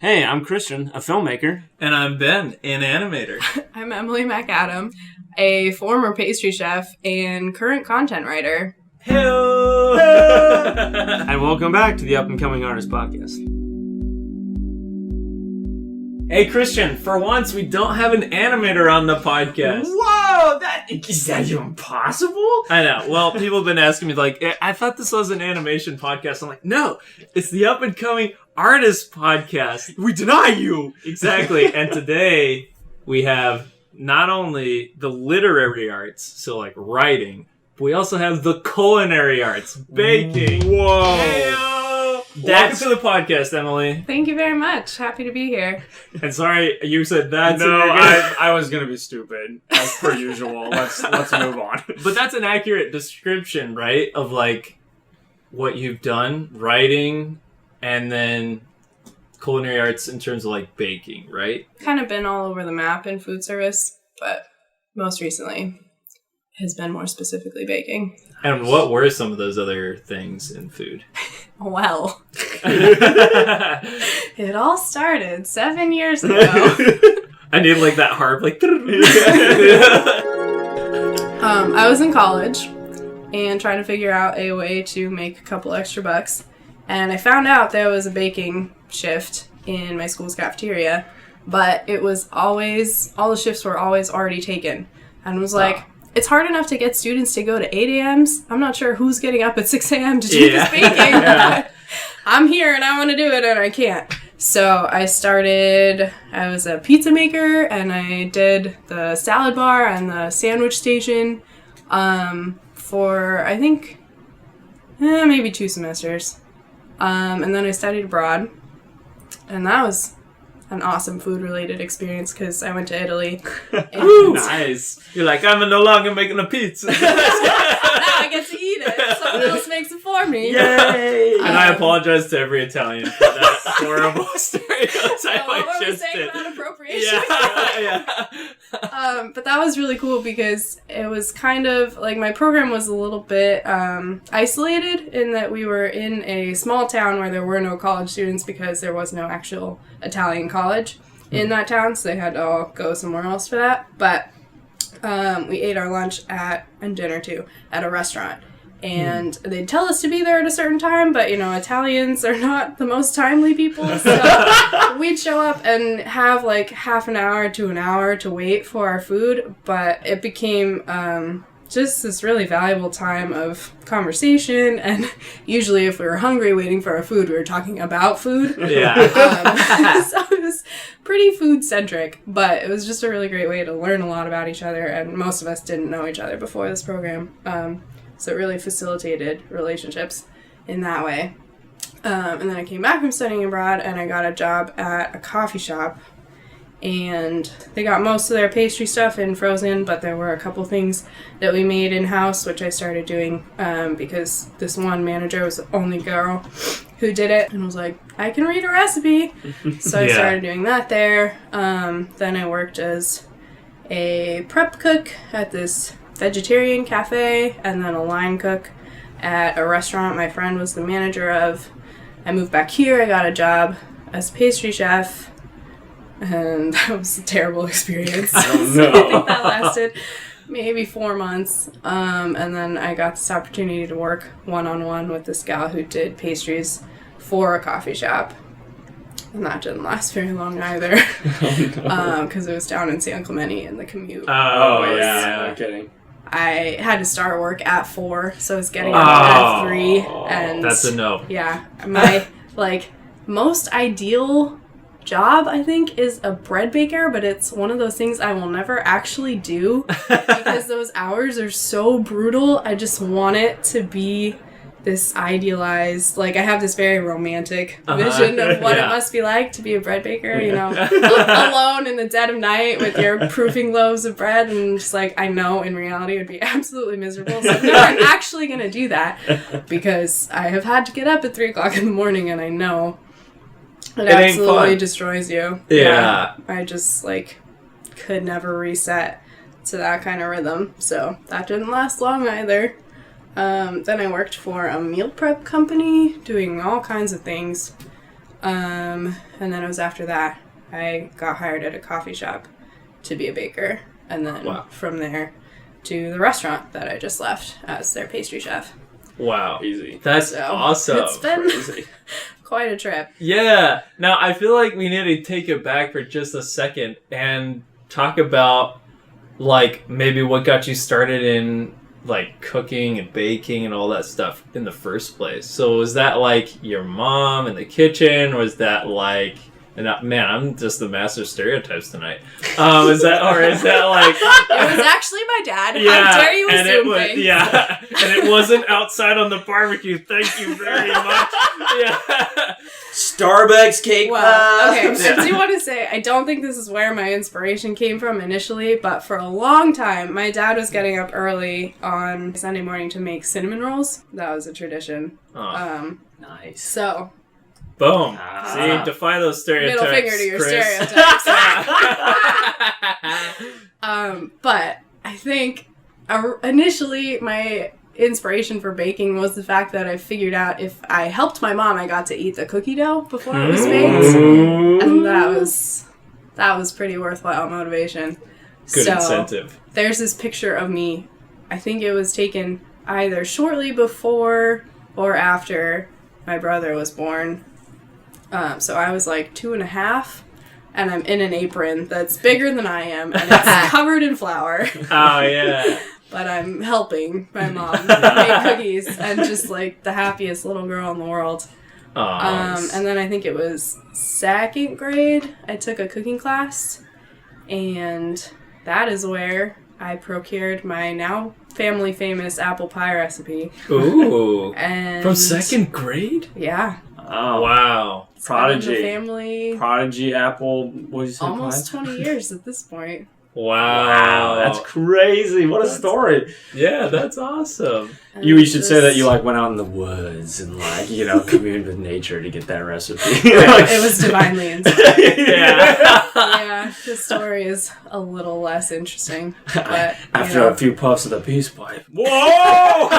Hey, I'm Christian, a filmmaker. And I'm Ben, an animator. I'm Emily Macadam, a former pastry chef and current content writer. Hello! And welcome back to the Up and Coming Artist Podcast. Hey, Christian, for once, we don't have an animator on the podcast. Whoa! Is that even possible? I know. Well, people have been asking me, like, I thought this was an animation podcast. I'm like, no, it's the Up and Coming Artist Podcast. We deny you! Exactly. And today, we have not only the literary arts, so like writing, but we also have the culinary arts, baking. Whoa! Hey-o! Welcome to the podcast, Emily. Thank you very much. Happy to be here. And sorry, you said that. No, I was gonna be stupid, as per usual. Let's move on. But that's an accurate description, right? Of like what you've done, writing, and then culinary arts in terms of like baking, right? Kind of been all over the map in food service, but most recently has been more specifically baking. And what were some of those other things in food? Well, it all started 7 years ago. I need like that harp, like. I was in college and trying to figure out a way to make a couple extra bucks. And I found out there was a baking shift in my school's cafeteria, but it was always, all the shifts were always already taken. And I was like, it's hard enough to get students to go to 8 a.m.s. I'm not sure who's getting up at 6 a.m. to do this baking. Yeah. I'm here and I want to do it and I can't. So I was a pizza maker and I did the salad bar and the sandwich station for, I think, maybe 2 semesters. And then I studied abroad. And that was an awesome food-related experience because I went to Italy. Ooh, nice. You're like, I'm no longer making a pizza. Now I get to eat it. Someone else makes it for me. Yay! And I apologize to every Italian for that horrible stereotype what I were we just saying did. about appropriation? Yeah. But that was really cool because it was kind of like my program was a little bit isolated in that we were in a small town where there were no college students because there was no actual Italian college in that town, so they had to all go somewhere else for that. But we ate our lunch and dinner too at a restaurant. And they'd tell us to be there at a certain time, but, Italians are not the most timely people, so we'd show up and have, like, half an hour to an hour to wait for our food, but it became just this really valuable time of conversation, and usually if we were hungry waiting for our food, we were talking about food. Yeah. So it was pretty food-centric, but it was just a really great way to learn a lot about each other, and most of us didn't know each other before this program. So it really facilitated relationships in that way. And then I came back from studying abroad and I got a job at a coffee shop. And they got most of their pastry stuff in frozen, but there were a couple things that we made in-house, which I started doing because this one manager was the only girl who did it and was like, I can read a recipe. So I started doing that there. Then I worked as a prep cook at this vegetarian cafe, and then a line cook at a restaurant my friend was the manager of. I moved back here, I got a job as a pastry chef, and that was a terrible experience. Oh, no. So I think that lasted maybe 4 months, and then I got this opportunity to work one-on-one with this gal who did pastries for a coffee shop. And that didn't last very long either, because it was down in San Clemente and the commute. Oh yeah, no kidding. I had to start work at 4, so I was getting up at 3, and that's a no. Yeah, my most ideal job, I think, is a bread baker, but it's one of those things I will never actually do because those hours are so brutal. I just want it to be this idealized, I have this very romantic vision of what it must be like to be a bread baker, alone in the dead of night with your proofing loaves of bread, and just I know in reality it would be absolutely miserable, so I'm never actually going to do that because I have had to get up at 3 o'clock in the morning and I know it absolutely destroys you. Yeah. I just, could never reset to that kind of rhythm, so that didn't last long either. Then I worked for a meal prep company doing all kinds of things. And then it was after that I got hired at a coffee shop to be a baker. And then from there to the restaurant that I just left as their pastry chef. Wow. Easy. That's awesome. It's been quite a trip. Yeah. Now, I feel like we need to take it back for just a second and talk about, like, maybe what got you started in, like, cooking and baking and all that stuff in the first place. So was that, like, your mom in the kitchen? Was that, like... Man, I'm just the master of stereotypes tonight. Is that like... It was actually my dad. How dare you assume things? Yeah, and it wasn't outside on the barbecue. Thank you very much. Yeah. Starbucks cake. Well, okay, I do want to say, I don't think this is where my inspiration came from initially, but for a long time, my dad was getting up early on Sunday morning to make cinnamon rolls. That was a tradition. Nice. So... Boom. See, defy those stereotypes. Middle finger to your Chris. stereotypes. But I think initially my inspiration for baking was the fact that I figured out if I helped my mom, I got to eat the cookie dough before it was baked. And that was pretty worthwhile motivation. Good incentive. There's this picture of me. I think it was taken either shortly before or after my brother was born. So I was like 2.5, and I'm in an apron that's bigger than I am, and it's covered in flour. Oh, yeah. But I'm helping my mom make cookies, and just like the happiest little girl in the world. And then I think it was 2nd grade, I took a cooking class, and that is where I procured my now family famous apple pie recipe. Ooh. And from 2nd grade? Yeah. Oh. Wow. Prodigy. Family. Prodigy apple. What did you say? Almost 20 years at this point. Wow. That's crazy. What a story. Yeah, that's awesome. You should say that you like went out in the woods and like, you know, communed with nature to get that recipe. It was divinely inspired. Yeah. The story is a little less interesting. But after a few puffs of the peace pipe. Whoa!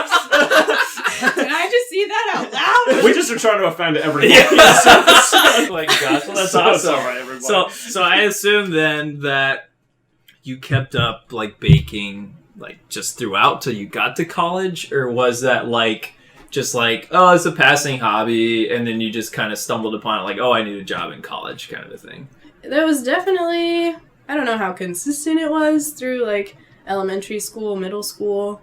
Did I just see that out loud? We just are trying to offend everybody. Oh my gosh, well, that's awesome. Sorry, everybody. So I assume then that you kept up like baking like just throughout till you got to college, or was that like just like, oh, it's a passing hobby, and then you just kind of stumbled upon it like, oh, I need a job in college kind of a thing? There was definitely, I don't know how consistent it was through like elementary school, middle school,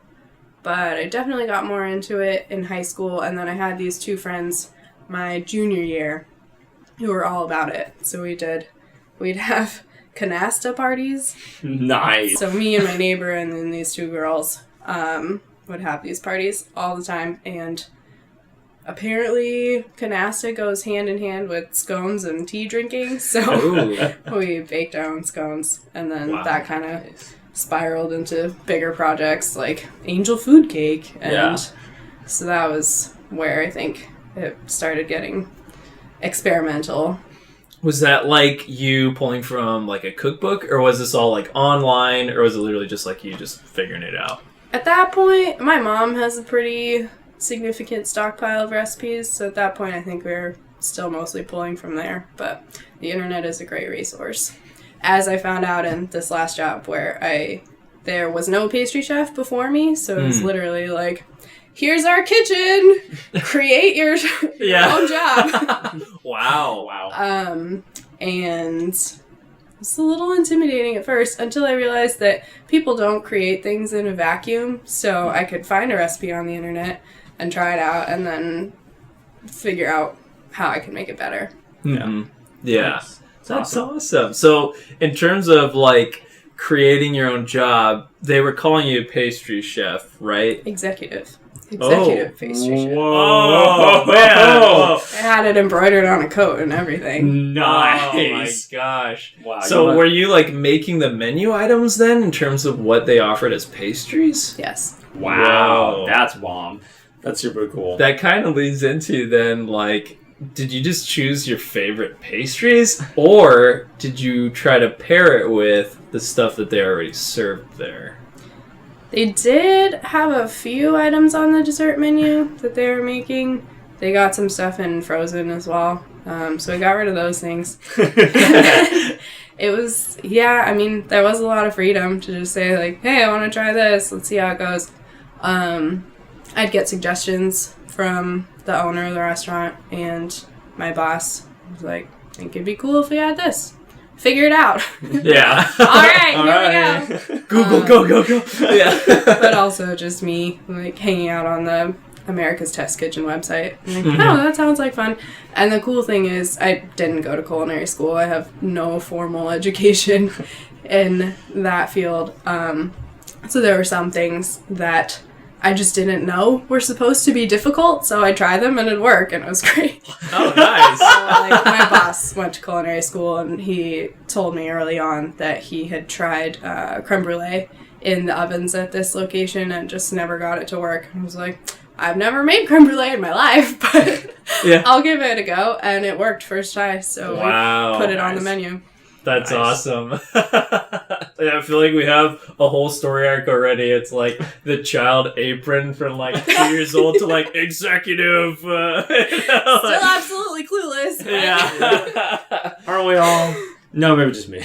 but I definitely got more into it in high school, and then I had these 2 friends my junior year who were all about it. So we'd have canasta parties. Nice. So me and my neighbor and then these 2 girls would have these parties all the time, and apparently canasta goes hand in hand with scones and tea drinking, so we baked our own scones, and then that kind of spiraled into bigger projects like angel food cake, and so that was where I think it started getting experimental. Was that like you pulling from like a cookbook, or was this all like online, or was it literally just like you just figuring it out? At that point, my mom has a pretty significant stockpile of recipes, so at that point I think we were still mostly pulling from there, but the internet is a great resource. As I found out in this last job where there was no pastry chef before me, so it was literally like, here's our kitchen, create your own job. Wow. And it's a little intimidating at first until I realized that people don't create things in a vacuum, so I could find a recipe on the internet and try it out and then figure out how I could make it better. Mm-hmm. Yeah. That's awesome. So in terms of like creating your own job, they were calling you a pastry chef, right? Executive pastry chef. Whoa, man. Whoa. I had it embroidered on a coat and everything. Nice. Oh my gosh. Wow. So were you like making the menu items then in terms of what they offered as pastries? Yes. Wow. Whoa. That's bomb. That's super cool. That kind of leads into then like, did you just choose your favorite pastries, or did you try to pair it with the stuff that they already served there? They did have a few items on the dessert menu that they were making. They got some stuff in frozen as well. So I got rid of those things. It was, there was a lot of freedom to just say, like, hey, I want to try this. Let's see how it goes. I'd get suggestions from the owner of the restaurant, and my boss was like, I think it'd be cool if we had this. Figure it out. Yeah. All right, here we go. Google, go. Yeah. But also just me, like, hanging out on the America's Test Kitchen website. Like, oh, that sounds like fun. And the cool thing is, I didn't go to culinary school. I have no formal education in that field. So there were some things that I just didn't know were supposed to be difficult, so I tried them and it'd work, and it was great. Oh, nice. So, my boss went to culinary school, and he told me early on that he had tried creme brulee in the ovens at this location and just never got it to work. I was like, I've never made creme brulee in my life, but I'll give it a go, and it worked first try, so we put it on the menu. That's awesome. I feel like we have a whole story arc already. It's like the child apron from like 2 years old to like executive. Still absolutely clueless. But... Yeah. Aren't we all? No, maybe just me.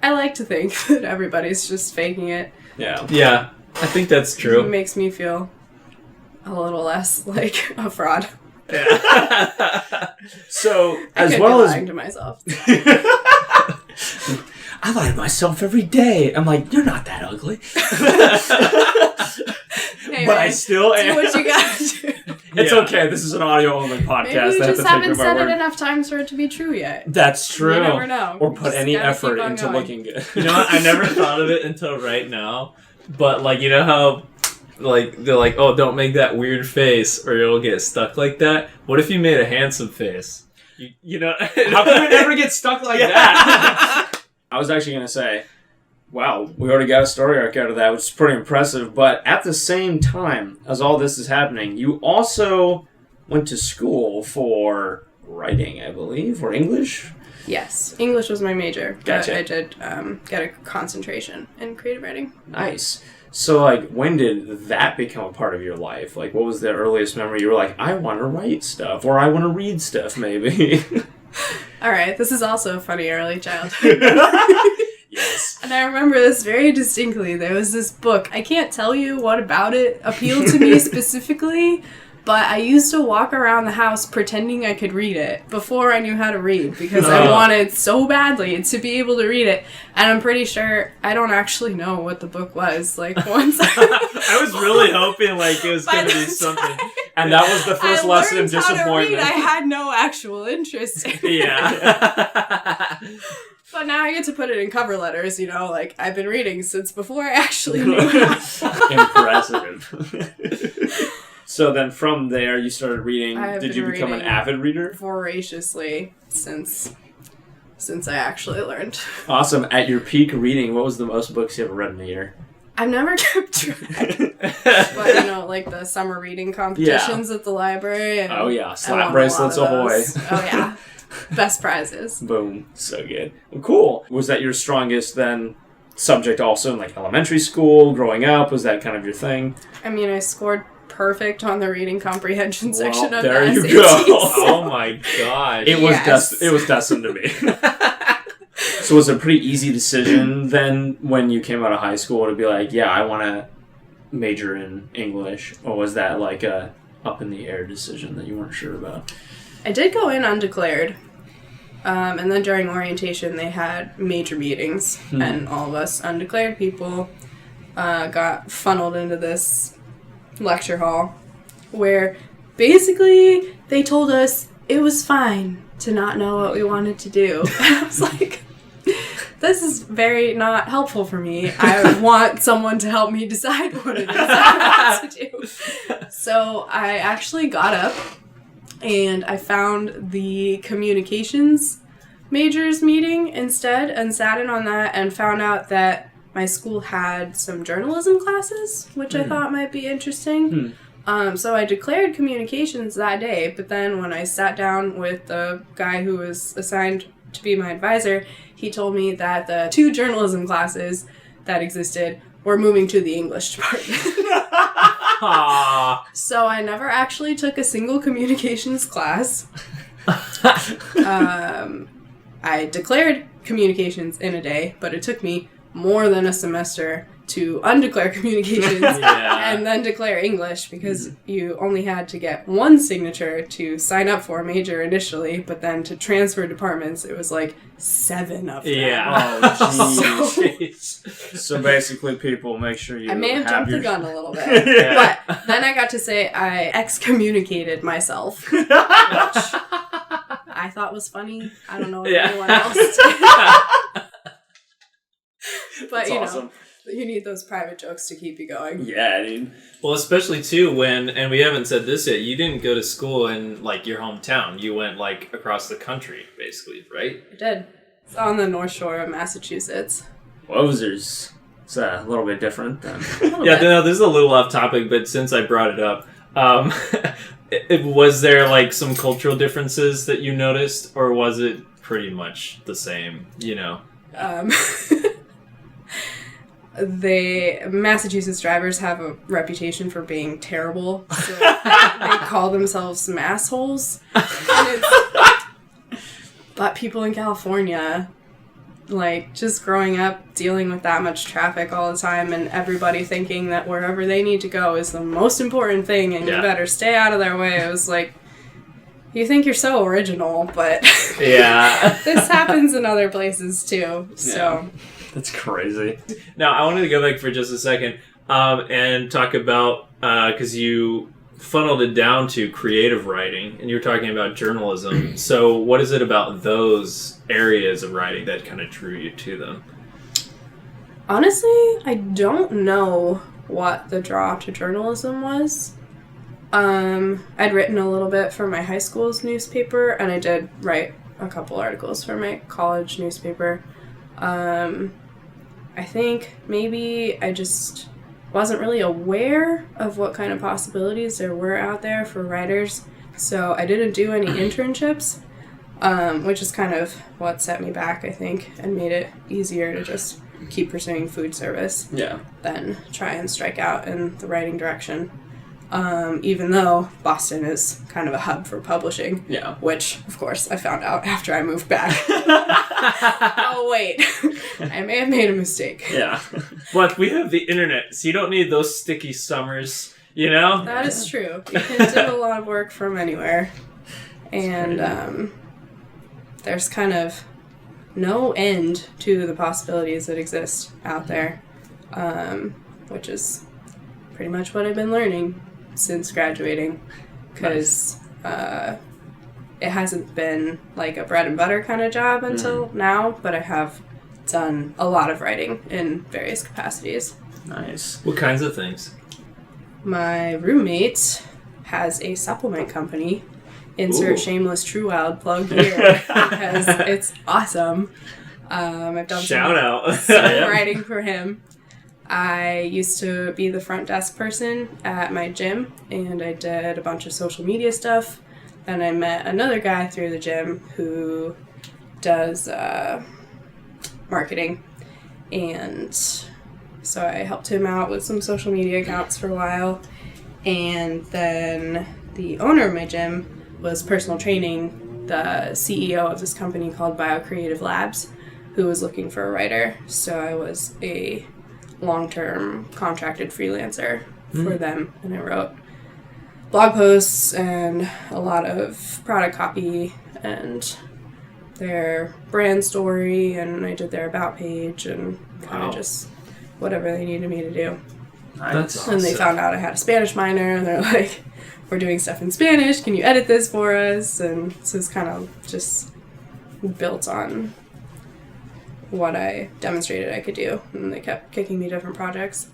I like to think that everybody's just faking it. Yeah. Yeah, I think that's true. It makes me feel a little less like a fraud. Yeah. So, as I well be as lying to myself. I lie to myself every day. I'm like, you're not that ugly. Hey, but man, I still am. do what you gotta do. It's okay. This is an audio-only podcast. Maybe we I have just to haven't take my said word. it enough times for it to be true yet. That's true. You never know. Or put Just any gotta effort keep on into going. looking good. You know what? I never thought of it until right now. But like, you know how like they're like, oh, don't make that weird face or it'll get stuck like that. What if you made a handsome face? You know, how can it never get stuck like that? I was actually gonna say, wow, we already got a story arc out of that, which is pretty impressive. But at the same time as all this is happening, you also went to school for writing, I believe, or English. Yes, English was my major. Gotcha. But I did get a concentration in creative writing. Nice. So, like, when did that become a part of your life? Like, what was the earliest memory you were like, I want to write stuff, or I want to read stuff, maybe? All right, this is also a funny early childhood. Yes. And I remember this very distinctly. There was this book. I can't tell you what about it appealed to me specifically, but I used to walk around the house pretending I could read it before I knew how to read because I wanted so badly to be able to read it. And I'm pretty sure I don't actually know what the book was. Like, once I was really hoping like it was going to be something. And that was the first lesson of disappointment. I had no actual interest in it. Yeah. But now I get to put it in cover letters, you know, like, I've been reading since before I actually knew how. Impressive. So then from there, you started reading. Did you become an avid reader? Voraciously since I actually learned. Awesome. At your peak reading, what was the most books you ever read in a year? I've never kept track. But, you know, like the summer reading competitions at the library. And oh, yeah. Slap bracelets ahoy. Oh, yeah. Best prizes. Boom. So good. Well, cool. Was that your strongest, then, subject also in, like, elementary school, growing up? Was that kind of your thing? I mean, I scored perfect on the reading comprehension section of there the you SATs. go. Oh, my gosh. It was destined to be. So was it a pretty easy decision then when you came out of high school to be like, yeah, I want to major in English? Or was that like a up-in-the-air decision that you weren't sure about? I did go in undeclared. And then during orientation, they had major meetings. And all of us undeclared people got funneled into this lecture hall where basically they told us it was fine to not know what we wanted to do. And I was like, this is very not helpful for me. I want someone to help me decide what it is I want to do. So I actually got up and I found the communications majors meeting instead and sat in on that and found out that my school had some journalism classes, which I thought might be interesting. So I declared communications that day, but then when I sat down with the guy who was assigned to be my advisor, he told me that the 2 journalism classes that existed were moving to the English department. Aw. So I never actually took a single communications class. I declared communications in a day, but it took me more than a semester to undeclare communications and then declare English, because you only had to get one signature to sign up for a major initially, but then to transfer departments, it was like 7 of them. Yeah. Oh, jeez. So basically, people, make sure you I may have jumped the gun a little bit. Yeah. But then I got to say I excommunicated myself, which I thought was funny. I don't know if anyone else did. But, That's you know, awesome. you need those private jokes to keep you going. Yeah, dude. Well, especially too when, and we haven't said this yet, you didn't go to school in like your hometown. You went like across the country, basically, right? I did. It's on the North Shore of Massachusetts. Wowzers. It's a little bit different than... Yeah, no, this is a little off topic, but since I brought it up, was there like some cultural differences that you noticed, or was it pretty much the same, you know? Massachusetts drivers have a reputation for being terrible, so they call themselves massholes. But people in California, like, just growing up dealing with that much traffic all the time and everybody thinking that wherever they need to go is the most important thing and you better stay out of their way. It was like, you think you're so original, but this happens in other places too, so... That's crazy. Now, I wanted to go back for just a second and talk about, because you funneled it down to creative writing, and you were talking about journalism. So what is it about those areas of writing that kind of drew you to them? Honestly, I don't know what the draw to journalism was. I'd written a little bit for my high school's newspaper, and I did write a couple articles for my college newspaper. I think maybe I just wasn't really aware of what kind of possibilities there were out there for writers, so I didn't do any internships, which is kind of what set me back, I think, and made it easier to just keep pursuing food service than try and strike out in the writing direction. Even though Boston is kind of a hub for publishing, which, of course, I found out after I moved back. Oh, wait. I may have made a mistake. Yeah. But we have the internet, so you don't need those sticky summers, you know? That is true. You can do a lot of work from anywhere. And there's kind of no end to the possibilities that exist out there, which is pretty much what I've been learning since graduating, because it hasn't been like a bread and butter kind of job until now, but I have done a lot of writing in various capacities. Nice. What kinds of things? My roommate has a supplement company. Insert shameless True Wild plug here, because it's awesome. I've done Shout out. some writing for him. I used to be the front desk person at my gym, and I did a bunch of social media stuff. Then I met another guy through the gym who does marketing, and so I helped him out with some social media accounts for a while. And then the owner of my gym was personal training the CEO of this company called BioCreative Labs, who was looking for a writer. So I was a long-term contracted freelancer for them, and I wrote blog posts and a lot of product copy and their brand story, and I did their about page and kind of just whatever they needed me to do. That's awesome. And they found out I had a Spanish minor, and they're like, we're doing stuff in Spanish, can you edit this for us? And so it's kind of just built on what I demonstrated I could do, and they kept kicking me different projects.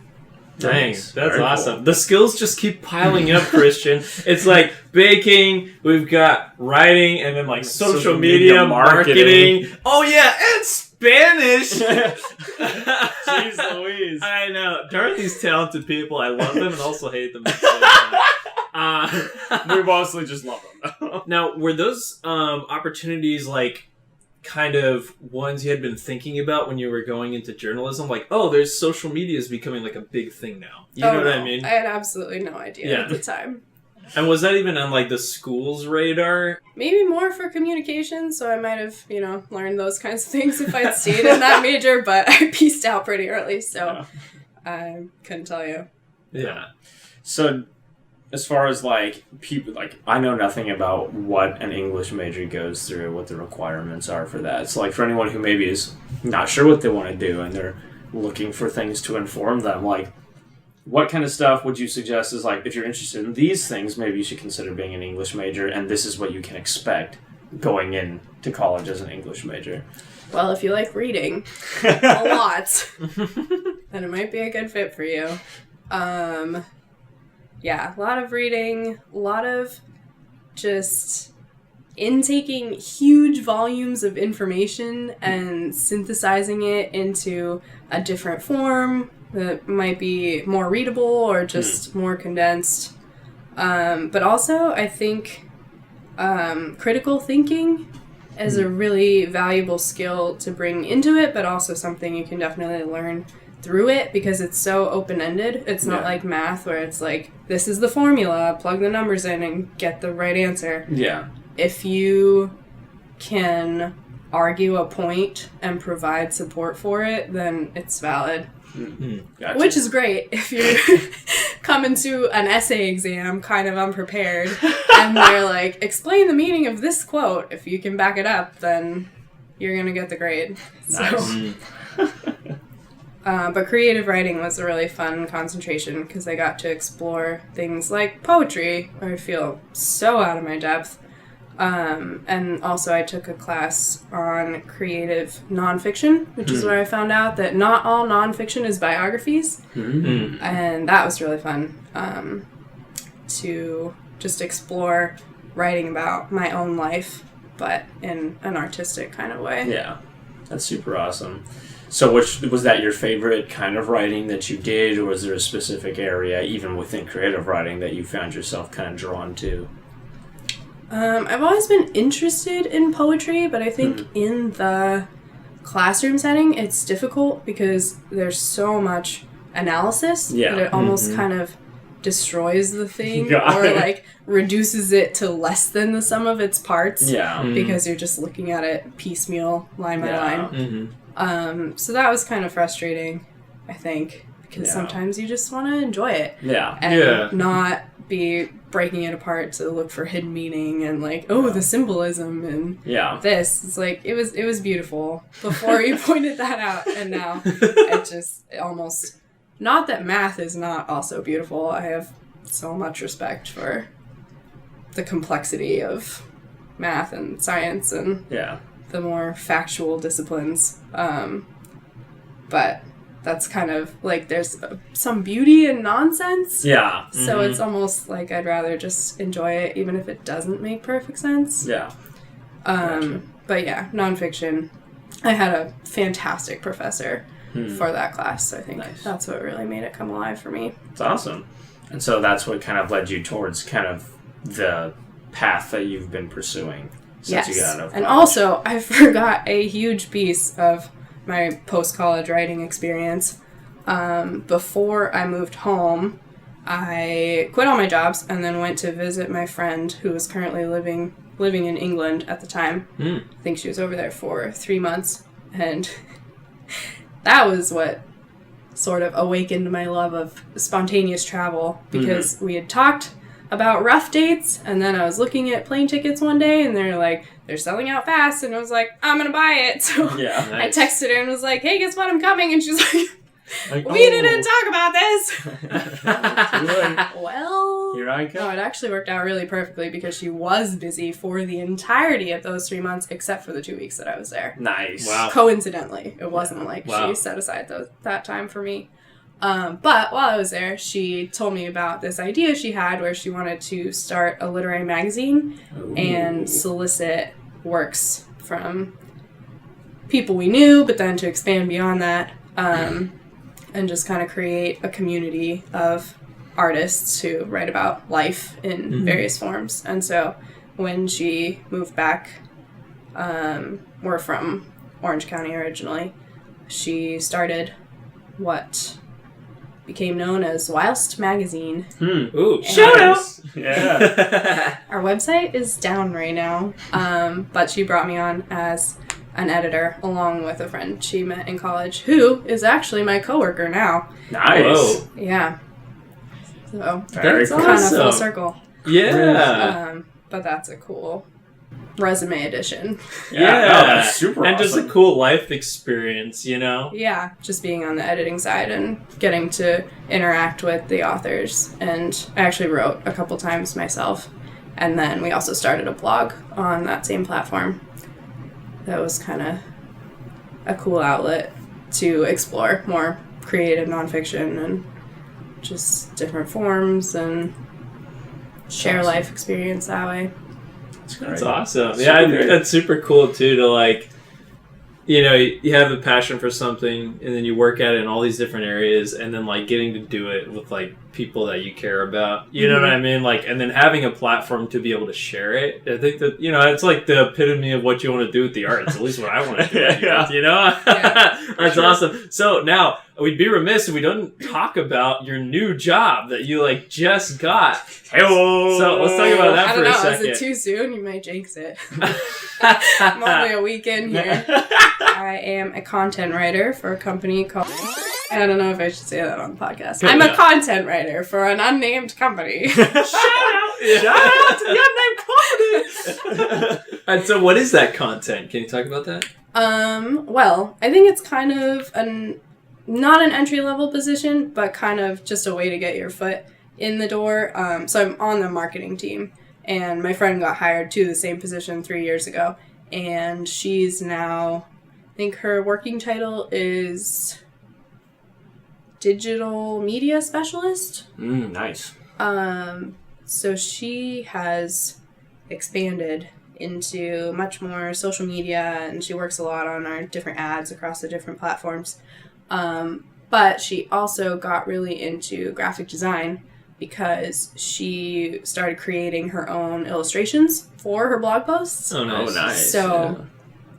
Dang, Nice. that's Very awesome. cool. The skills just keep piling up, Christian. It's like baking, we've got writing, and then like social media, marketing. Oh yeah, and Spanish! Jeez Louise. I know. Darn these talented people. I love them and also hate them. At the same time. We mostly just love them. Now, were those opportunities like kind of ones you had been thinking about when you were going into journalism? Like, oh, there's social media is becoming like a big thing now. You know what I mean? I had absolutely no idea at the time. And was that even on like the school's radar? Maybe more for communication, so I might have, learned those kinds of things if I'd stayed in that major, but I pieced out pretty early, so I couldn't tell you. Yeah. So, as far as, people, I know nothing about what an English major goes through, what the requirements are for that. So, for anyone who maybe is not sure what they want to do and they're looking for things to inform them, what kind of stuff would you suggest is, if you're interested in these things, maybe you should consider being an English major, and this is what you can expect going into college as an English major? Well, if you like reading a lot, then it might be a good fit for you. Yeah, a lot of reading, a lot of just intaking huge volumes of information and synthesizing it into a different form that might be more readable or just more condensed. But also, I think critical thinking is a really valuable skill to bring into it, but also something you can definitely learn through it because it's so open-ended. It's not like math where it's this is the formula, plug the numbers in and get the right answer. Yeah. If you can argue a point and provide support for it, then it's valid. Gotcha. Which is great if you're coming to an essay exam kind of unprepared and they're explain the meaning of this quote. If you can back it up, then you're going to get the grade. Nice. But creative writing was a really fun concentration because I got to explore things like poetry, where I feel so out of my depth. And also I took a class on creative nonfiction, which is where I found out that not all nonfiction is biographies. Mm-hmm. And that was really fun to just explore writing about my own life, but in an artistic kind of way. Yeah, that's super awesome. So was that your favorite kind of writing that you did, or was there a specific area, even within creative writing, that you found yourself kind of drawn to? I've always been interested in poetry, but I think in the classroom setting, it's difficult because there's so much analysis that it almost kind of destroys the thing or reduces it to less than the sum of its parts. Yeah. Because you're just looking at it piecemeal, line by line. So that was kind of frustrating, I think, because sometimes you just want to enjoy it. Yeah. And not be breaking it apart to look for hidden meaning and the symbolism and this. It's it was beautiful before you pointed that out, and now it almost, not that math is not also beautiful. I have so much respect for the complexity of math and science and the more factual disciplines. But that's kind of there's some beauty in nonsense. Yeah. So it's almost I'd rather just enjoy it even if it doesn't make perfect sense. Yeah. Gotcha. But yeah, nonfiction. I had a fantastic professor for that class. So I think that's what really made it come alive for me. It's awesome. And so that's what kind of led you towards kind of the path that you've been pursuing since you got out of college. And also, I forgot a huge piece of my post-college writing experience. Before I moved home, I quit all my jobs and then went to visit my friend who was currently living in England at the time. I think she was over there for 3 months, and that was what sort of awakened my love of spontaneous travel, because we had talked about rough dates, and then I was looking at plane tickets one day, and they're selling out fast, and I was like, I'm gonna buy it. So I texted her and was like, hey, guess what, I'm coming, and she's like, we didn't talk about this. Well, here I come. No, it actually worked out really perfectly because she was busy for the entirety of those 3 months, except for the 2 weeks that I was there. Nice. Wow. Coincidentally, it wasn't she set aside that time for me. But while I was there, she told me about this idea she had where she wanted to start a literary magazine and solicit works from people we knew, but then to expand beyond that, and just kind of create a community of artists who write about life in various forms. And so when she moved back We're from Orange County originally. She started what became known as Whilst Magazine. Ooh, shout out! nice. Yeah. Our website is down right now, but she brought me on as an editor along with a friend she met in college, who is actually my coworker now. Nice. Whoa. Yeah. So Very it's cool. kind of full Awesome. circle. Yeah. But that's a cool resume addition. Yeah, no, that's super And just a awesome. cool life experience, you know? Yeah, just being on the editing side and getting to interact with the authors. And I actually wrote a couple times myself. And then we also started a blog on that same platform. That was kind of a cool outlet to explore more creative nonfiction and just different forms and share awesome. life experience that way. That's awesome. Super Yeah, I great. think that's super cool too to like, you know, you have a passion for something and then you work at it in all these different areas and then like getting to do it with like people that you care about. You know what I mean? Like, and then having a platform to be able to share it. I think that, you know, it's like the epitome of what you want to do with the arts. At least what I want to do with the arts, you know? Yeah, That's sure. awesome. So now we'd be remiss if we don't talk about your new job that you like just got. Hey-o. So let's talk about that I for don't a know, second. is it too soon? You might jinx it. I'm only a week in here. I am a content writer for a company called... I don't know if I should say that on the podcast. I'm a content writer for an unnamed company. Shout out to the unnamed company. And so, what is that content? Can you talk about that? Well, I think it's kind of not an entry-level position, but kind of just a way to get your foot in the door. So I'm on the marketing team, and my friend got hired to the same position 3 years ago, and she's now, I think her working title is digital media specialist. Nice. So she has expanded into much more social media, and she works a lot on our different ads across the different platforms. But she also got really into graphic design because she started creating her own illustrations for her blog posts. Oh, nice. Oh, nice. So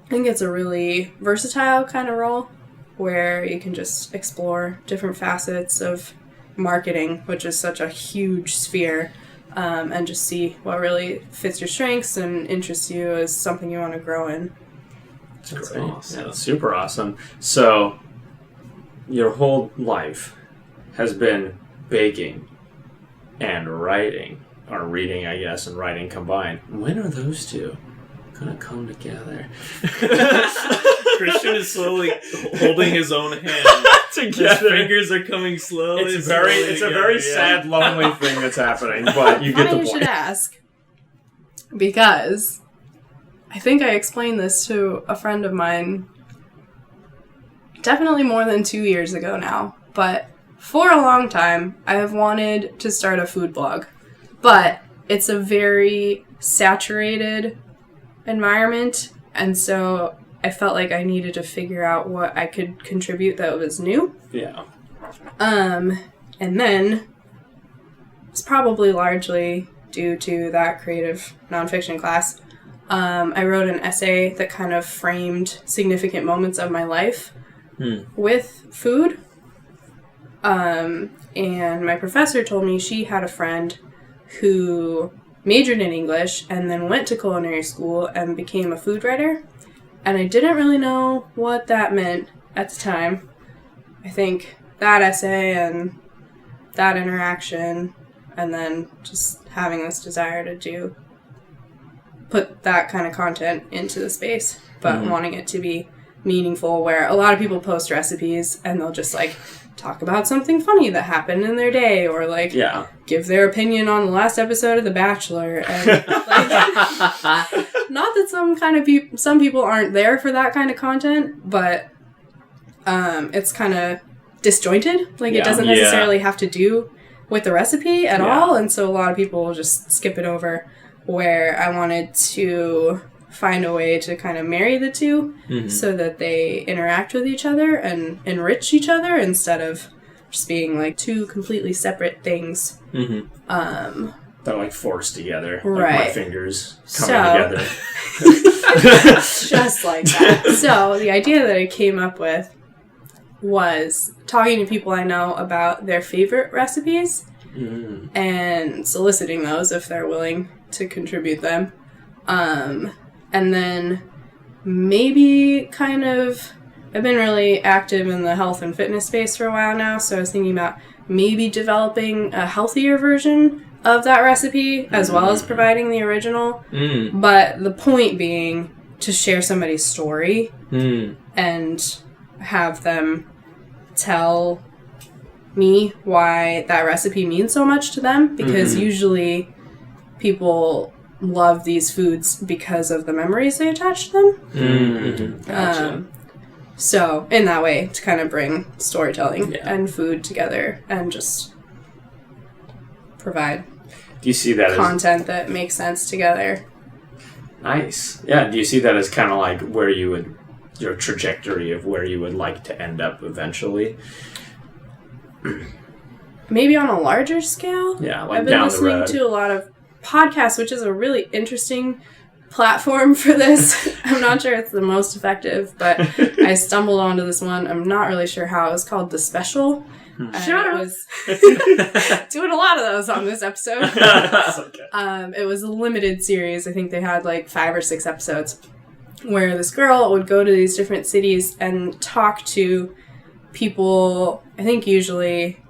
I think it's a really versatile kind of role where you can just explore different facets of marketing, which is such a huge sphere, and just see what really fits your strengths and interests you as something you want to grow in. That's great. Awesome. Yeah, super awesome. So, your whole life has been baking and writing, or reading, I guess, and writing combined. When are those two gonna come together? Christian is slowly holding his own hand. His fingers are coming slowly. It's a very sad, lonely thing that's happening, but you get Funny the you point. should ask, because I think I explained this to a friend of mine definitely more than 2 years ago now, but for a long time I have wanted to start a food blog, but it's a very saturated environment, and so I felt like I needed to figure out what I could contribute that was new. Yeah. And then it's probably largely due to that creative nonfiction class. I wrote an essay that kind of framed significant moments of my life with food. And my professor told me she had a friend who majored in English and then went to culinary school and became a food writer. And I didn't really know what that meant at the time. I think that essay and that interaction, and then just having this desire to put that kind of content into the space, but wanting it to be meaningful, where a lot of people post recipes and they'll just like talk about something funny that happened in their day, or like give their opinion on the last episode of The Bachelor, and like, not that some people aren't there for that kind of content, but it's kind of disjointed. Like it doesn't necessarily have to do with the recipe at all, and so a lot of people will just skip it over. Where I wanted to find a way to kind of marry the two so that they interact with each other and enrich each other instead of just being like two completely separate things. They're like forced together. Right. Like my fingers coming together. Just like that. So the idea that I came up with was talking to people I know about their favorite recipes and soliciting those if they're willing to contribute them. And then maybe kind of, I've been really active in the health and fitness space for a while now, so I was thinking about maybe developing a healthier version of that recipe as well as providing the original. But the point being to share somebody's story and have them tell me why that recipe means so much to them, because usually people love these foods because of the memories they attach to them. Gotcha. So in that way, to kind of bring storytelling and food together and just provide Do you see that content that makes sense together. Nice. Yeah, do you see that as kind of like where you would, your trajectory of where you would like to end up eventually? Maybe on a larger scale. Yeah, like I've been down the listening road. to a lot of podcasts, which is a really interesting platform for this. I'm not sure it's the most effective, but I stumbled onto this one. I'm not really sure how. It was called The Special. Shut I up. was doing a lot of those on this episode. It was a limited series. I think they had like 5 or 6 episodes where this girl would go to these different cities and talk to people, I think usually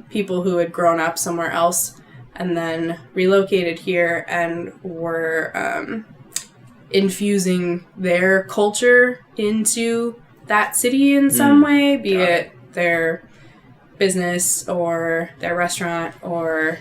people who had grown up somewhere else and then relocated here and were infusing their culture into that city in some way, be it their business or their restaurant or,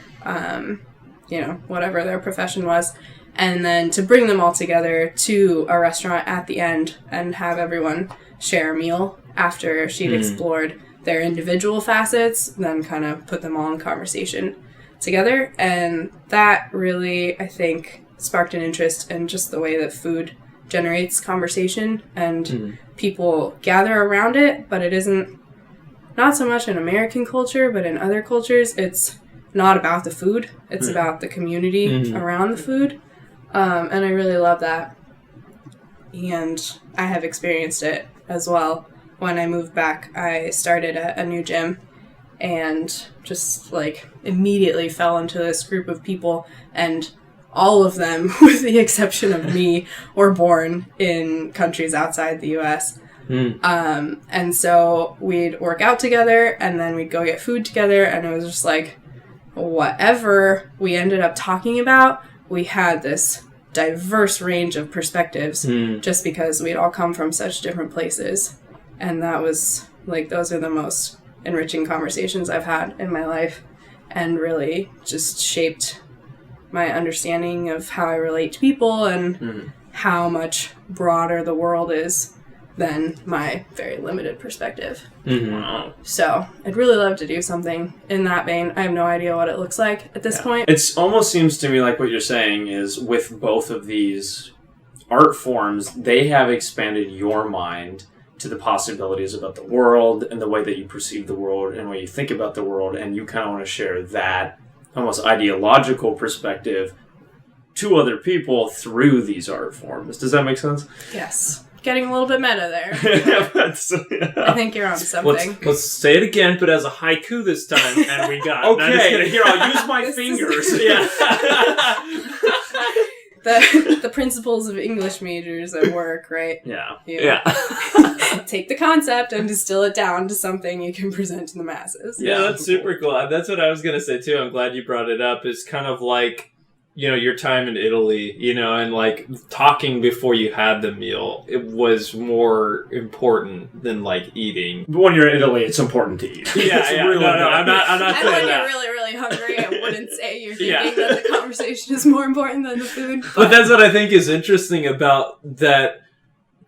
whatever their profession was. And then to bring them all together to a restaurant at the end and have everyone share a meal after she'd explored their individual facets, then kind of put them all in conversation together. And that really, I think, sparked an interest in just the way that food generates conversation and people gather around it, but it isn't, not so much in American culture, but in other cultures, it's not about the food. It's about the community around the food. And I really love that. And I have experienced it as well. When I moved back, I started a new gym and just like immediately fell into this group of people, and all of them, with the exception of me, were born in countries outside the US. And so we'd work out together and then we'd go get food together, and it was just like whatever we ended up talking about, we had this diverse range of perspectives just because we'd all come from such different places. And that was like, those are the most enriching conversations I've had in my life, and really just shaped my understanding of how I relate to people and how much broader the world is than my very limited perspective. Wow. So I'd really love to do something in that vein. I have no idea what it looks like at this point. It almost seems to me like what you're saying is with both of these art forms, they have expanded your mind to the possibilities about the world and the way that you perceive the world and the way you think about the world, and you kind of want to share that almost ideological perspective to other people through these art forms. Does that make sense? Yes. Getting a little bit meta there. I think you're on something. Let's say it again, but as a haiku this time, and we got Okay, no, just kidding. here, I'll use my fingers. The principles of English majors at work, right? Yeah. Take the concept and distill it down to something you can present to the masses. Yeah, that's super cool. That's what I was going to say, too. I'm glad you brought it up. It's kind of like, your time in Italy, and like talking before you had the meal, it was more important than like eating. But when you're in Italy, it's important to eat. Yeah, really I'm not And saying when that. you're really, really hungry, I wouldn't say you're thinking that the conversation is more important than the food. But that's what I think is interesting about that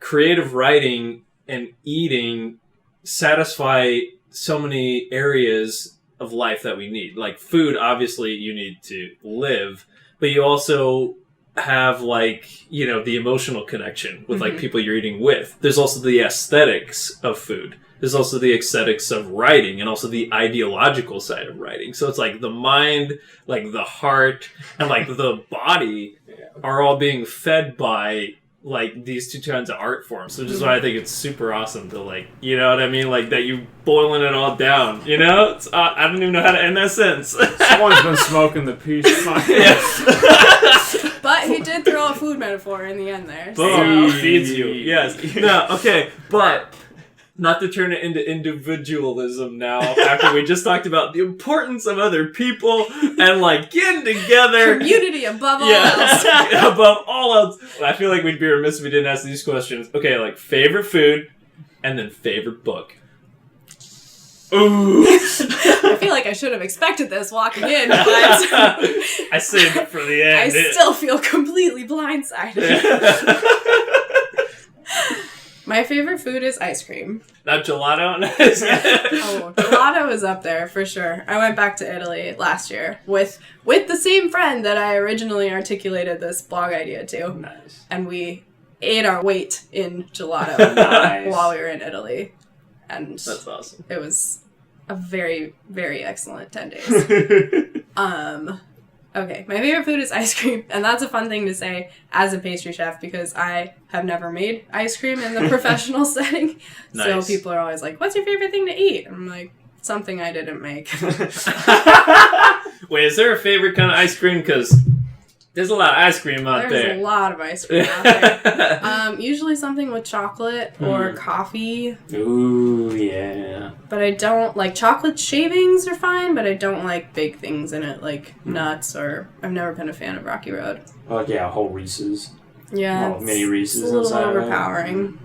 creative writing and eating satisfy so many areas of life that we need. Like food, obviously, you need to live, but you also have like, the emotional connection with like people you're eating with. There's also the aesthetics of food. There's also the aesthetics of writing, and also the ideological side of writing. So it's like the mind, like the heart, and like the body are all being fed by like these two kinds of art forms, which is why I think it's super awesome to like, you know what I mean, like that you boiling it all down, you know. It's, I don't even know how to end that sentence. Someone's been smoking the peace pipe. But he did throw a food metaphor in the end there. Boom, So. feeds you. Yes. No. Okay, but. Not to turn it into individualism now, after we just talked about the importance of other people and, like, getting together. Community above all else. Above all else. I feel like we'd be remiss if we didn't ask these questions. Okay, like, favorite food, and then favorite book. Ooh. I feel like I should have expected this walking in, but... I saved it for the end. I still feel completely blindsided. My favorite food is ice cream. Not gelato? Oh, gelato is up there for sure. I went back to Italy last year with the same friend that I originally articulated this blog idea to. Nice. And we ate our weight in gelato while we were in Italy. And that's awesome. It was a very, very excellent 10 days. Okay, my favorite food is ice cream, and that's a fun thing to say as a pastry chef because I have never made ice cream in the professional setting. Nice. So people are always like, what's your favorite thing to eat? I'm like, something I didn't make. Wait, is there a favorite kind of ice cream? Because there's a lot of ice cream out there. There's a lot of ice cream out there. Usually something with chocolate or coffee. Ooh, yeah. But I don't, like, chocolate shavings are fine, but I don't like big things in it, like nuts, or I've never been a fan of Rocky Road. Oh, yeah, whole Reese's. Yeah, mini Reese's. It's a little overpowering.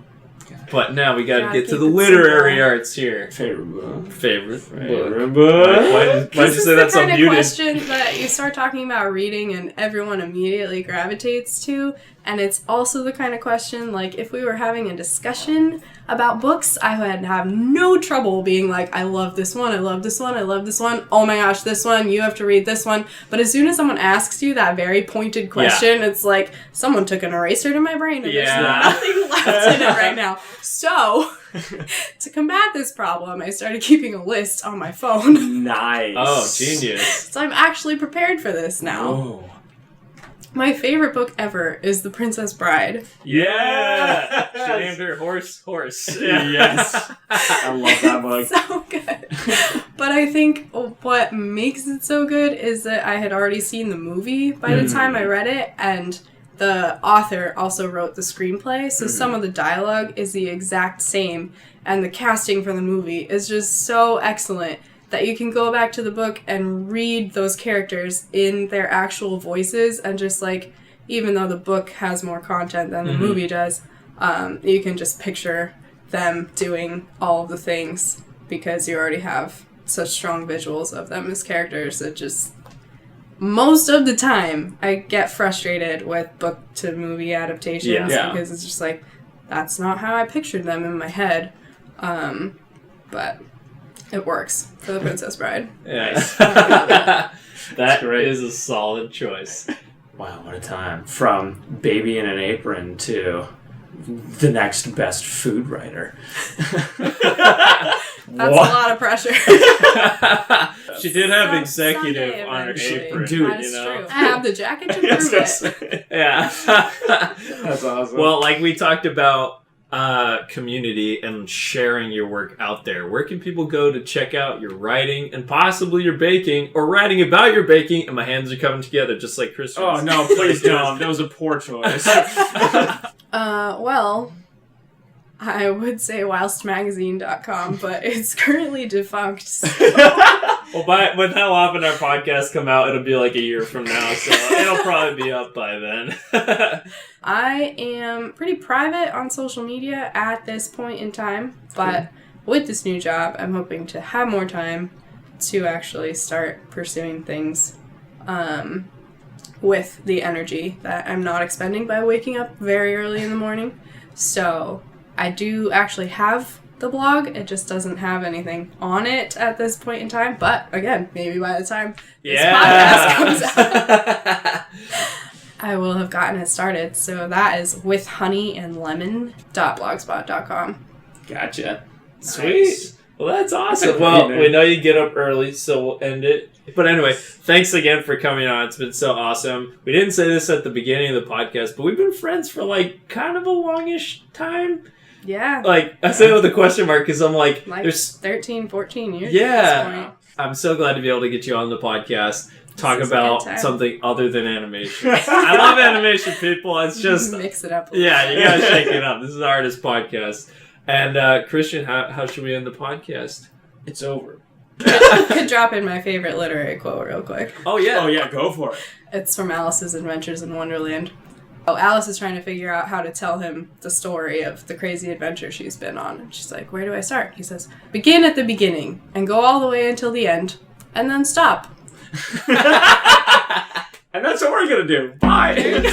But now we gotta get to the literary arts here. Favorite book. Favorite book. Why'd you say that so muted? This is the kind of question that you start talking about reading and everyone immediately gravitates to. And it's also the kind of question, like, if we were having a discussion about books, I would have no trouble being like, I love this one, I love this one, I love this one. Oh my gosh, this one, you have to read this one. But as soon as someone asks you that very pointed question, it's like, someone took an eraser to my brain and there's nothing left in it right now. So, to combat this problem, I started keeping a list on my phone. Nice. Oh, genius. So I'm actually prepared for this now. Oh. My favorite book ever is The Princess Bride. Yeah! She named her horse. Yes. I love that book. So good. But I think what makes it so good is that I had already seen the movie by the time I read it, and the author also wrote the screenplay, so some of the dialogue is the exact same, and the casting for the movie is just so excellent that you can go back to the book and read those characters in their actual voices, and just, like, even though the book has more content than the movie does, you can just picture them doing all of the things because you already have such strong visuals of them as characters that just... Most of the time, I get frustrated with book to movie adaptations because it's just like, that's not how I pictured them in my head. But it works for The Princess Bride. Nice. That is a solid choice. Wow, what a time. From Baby in an Apron to the next best food writer. That's a lot of pressure. She did have executive on her apron. Dude, that's true. I have the jacket to prove it. Yeah. That's awesome. Well, like we talked about community and sharing your work out there. Where can people go to check out your writing and possibly your baking, or writing about your baking? And my hands are coming together just like Chris. Oh, no, please don't. That was a poor choice. Well, I would say whilstmagazine.com, but it's currently defunct. So. Well, with how often our podcasts come out, it'll be like a year from now, so it'll probably be up by then. I am pretty private on social media at this point in time, but with this new job, I'm hoping to have more time to actually start pursuing things with the energy that I'm not expending by waking up very early in the morning. So I do actually have the blog. It just doesn't have anything on it at this point in time. But again, maybe by the time this podcast comes out, I will have gotten it started. So that is withhoneyandlemon.blogspot.com. Gotcha. Sweet. Nice. Well, that's awesome. Well, we know you get up early, so we'll end it But anyway, thanks again for coming on. It's been so awesome. We didn't say this at the beginning of the podcast, but we've been friends for like kind of a longish time. Yeah. Like, I say it with a question mark because I'm like there's 13, 14 years yeah. at this point. I'm so glad to be able to get you on the podcast. Talk This is a about good time. something other than animation. I love animation, people. It's just mix it up a little yeah, bit. you gotta shake it up. This is an artist podcast. And Christian, how should we end the podcast? It's over. Could drop in my favorite literary quote real quick. Oh yeah. Oh yeah, go for it. It's from Alice's Adventures in Wonderland. Oh, Alice is trying to figure out how to tell him the story of the crazy adventure she's been on. And she's like, where do I start? He says, begin at the beginning and go all the way until the end and then stop. And that's what we're gonna do. Bye.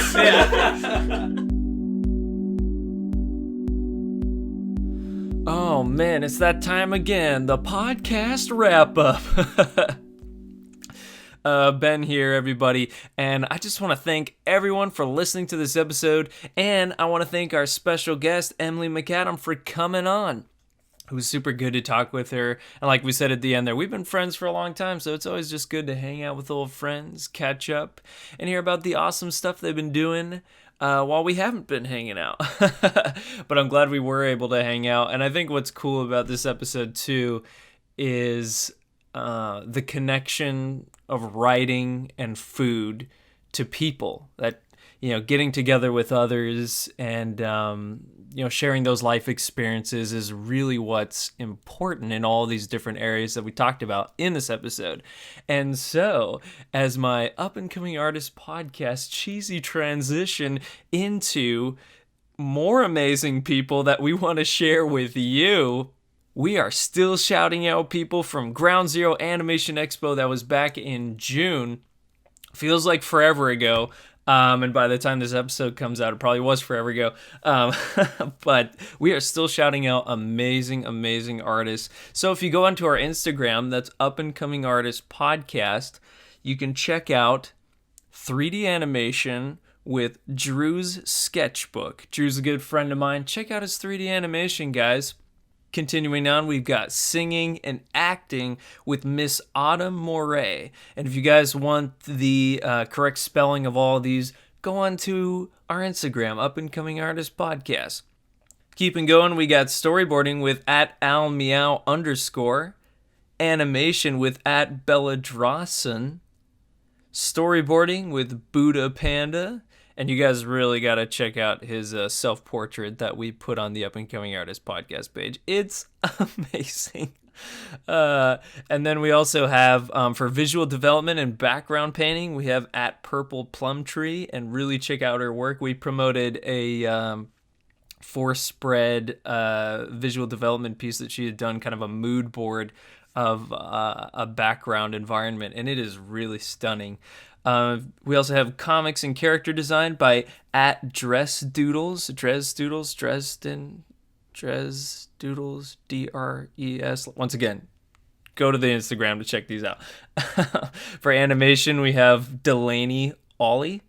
Oh man, it's that time again. The podcast wrap up. Ben here, everybody, and I just want to thank everyone for listening to this episode, and I want to thank our special guest, Emily Macadam, for coming on. It was super good to talk with her, and like we said at the end there, we've been friends for a long time, so it's always just good to hang out with old friends, catch up, and hear about the awesome stuff they've been doing while we haven't been hanging out. But I'm glad we were able to hang out, and I think what's cool about this episode too is the connection of writing and food to people, that getting together with others and sharing those life experiences is really what's important in all these different areas that we talked about in this episode. And so, as my up and coming artist podcast cheesy transition into more amazing people that we want to share with you, we are still shouting out people from Ground Zero Animation Expo that was back in June. Feels like forever ago. And by the time this episode comes out, it probably was forever ago. But we are still shouting out amazing, amazing artists. So if you go onto our Instagram, that's Up and Coming Artist Podcast, you can check out 3D animation with Drew's sketchbook. Drew's a good friend of mine. Check out his 3D animation, guys. Continuing on, we've got singing and acting with Miss Autumn Moray. And if you guys want the correct spelling of all of these, go on to our Instagram, Up and Coming Artist Podcast. Keeping going, we got storyboarding with @almeow_, animation with @BellaDrawson, storyboarding with Buddha Panda. And you guys really got to check out his self-portrait that we put on the Up and Coming Artist podcast page. It's amazing. And then we also have, for visual development and background painting, we have @PurplePlumTree. And really check out her work. We promoted a four-spread visual development piece that she had done, kind of a mood board of a background environment. And it is really stunning. We also have comics and character design by @DressDoodles, Dresden, Dresdoodles, DRES. Once again, go to the Instagram to check these out. For animation, we have Delaney Ollie,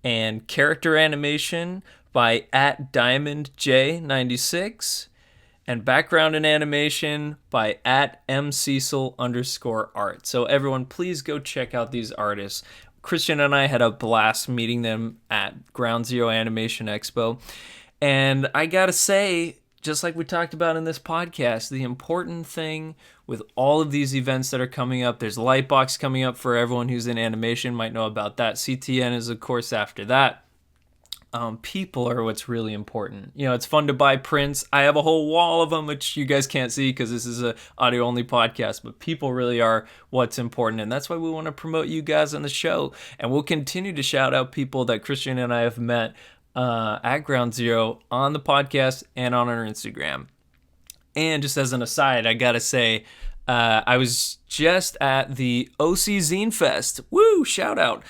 and character animation by @DiamondJ96. And background and animation by @mcecil_art. So everyone, please go check out these artists. Christian and I had a blast meeting them at Ground Zero Animation Expo. And I gotta say, just like we talked about in this podcast, the important thing with all of these events that are coming up, there's Lightbox coming up for everyone who's in animation, might know about that. CTN is, of course, after that. People are what's really important. It's fun to buy prints. I have a whole wall of them, which you guys can't see because this is a audio only podcast, but people really are what's important. And that's why we want to promote you guys on the show. And we'll continue to shout out people that Christian and I have met at Ground Zero on the podcast and on our Instagram. And just as an aside, I gotta say, I was just at the OC Zine Fest. Woo! Shout out.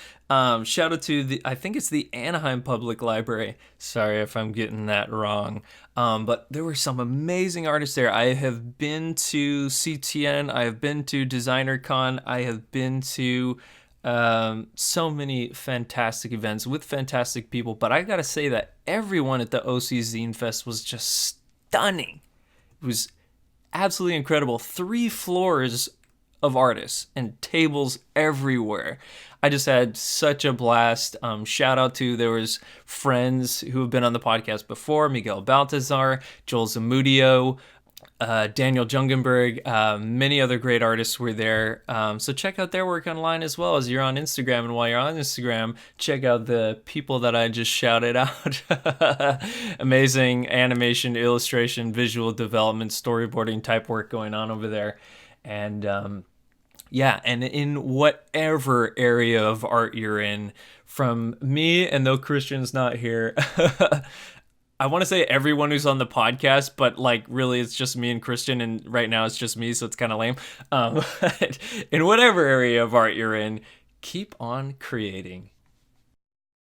Shout out to I think it's the Anaheim Public Library. Sorry if I'm getting that wrong. But there were some amazing artists there. I have been to CTN. I have been to Designer Con. I have been to so many fantastic events with fantastic people. But I gotta say that everyone at the OC Zine Fest was just stunning. It was absolutely incredible. 3 floors of artists and tables everywhere. I just had such a blast. Shout out to, there was friends who have been on the podcast before, Miguel Baltazar, Joel Zamudio, Daniel Jungenberg, many other great artists were there. So check out their work online as well as you're on Instagram. And while you're on Instagram, check out the people that I just shouted out. Amazing animation, illustration, visual development, storyboarding type work going on over there. And and in whatever area of art you're in, from me, and though Christian's not here, I want to say everyone who's on the podcast, but like really it's just me and Christian, and right now it's just me, so it's kind of lame. In whatever area of art you're in, keep on creating.